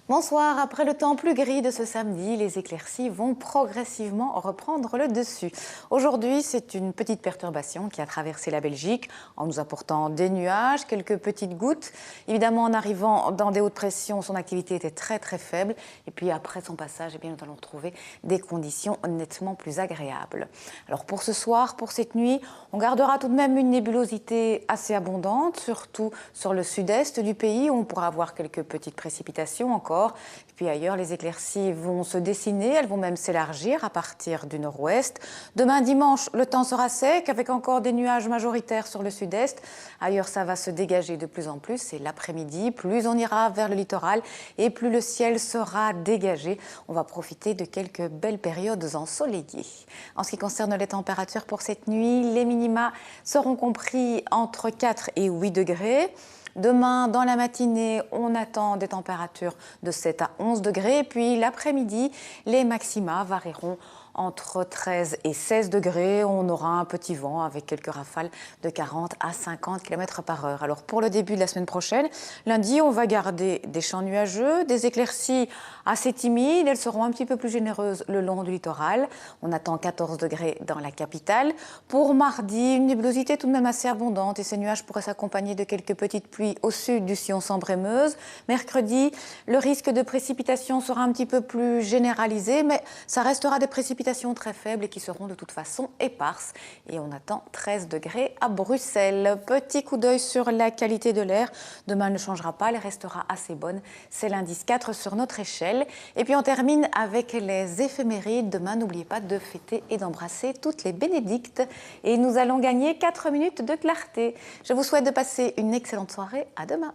Bonsoir, après le temps plus gris de ce samedi, les éclaircies vont progressivement reprendre le dessus. Aujourd'hui, c'est une petite perturbation qui a traversé la Belgique en nous apportant des nuages, quelques petites gouttes. Évidemment, en arrivant dans des hautes pressions, son activité était très faible. Et puis après son passage, eh bien, nous allons retrouver des conditions nettement plus agréables. Alors pour ce soir, pour cette nuit, on gardera tout de même une nébulosité assez abondante, surtout sur le sud-est du pays où on pourra avoir quelques petites précipitations encore. Et puis ailleurs, les éclaircies vont se dessiner, elles vont même s'élargir à partir du nord-ouest. Demain dimanche, le temps sera sec avec encore des nuages majoritaires sur le sud-est. Ailleurs, ça va se dégager de plus en plus. Et l'après-midi, plus on ira vers le littoral et plus le ciel sera dégagé. On va profiter de quelques belles périodes ensoleillées. En ce qui concerne les températures pour cette nuit, les minima seront compris entre 4 et 8 degrés. Demain, dans la matinée, on attend des températures de 7 à 11 degrés. Puis l'après-midi, les maxima varieront entre 13 et 16 degrés. On aura un petit vent avec quelques rafales de 40 à 50 km par heure. Alors pour le début de la semaine prochaine, lundi, on va garder des champs nuageux, des éclaircies assez timides. Elles seront un petit peu plus généreuses le long du littoral. On attend 14 degrés dans la capitale. Pour mardi, une nébulosité tout de même assez abondante et ces nuages pourraient s'accompagner de quelques petites pluies au sud du sillon Sambre-et-Meuse. Mercredi, le risque de précipitation sera un petit peu plus généralisé, mais ça restera des précipitations très faibles et qui seront de toute façon éparses. Et on attend 13 degrés à Bruxelles. Petit coup d'œil sur la qualité de l'air. Demain ne changera pas, elle restera assez bonne. C'est l'indice 4 sur notre échelle. Et puis on termine avec les éphémérides. Demain, n'oubliez pas de fêter et d'embrasser toutes les bénédictes. Et nous allons gagner 4 minutes de clarté. Je vous souhaite de passer une excellente soirée. À demain.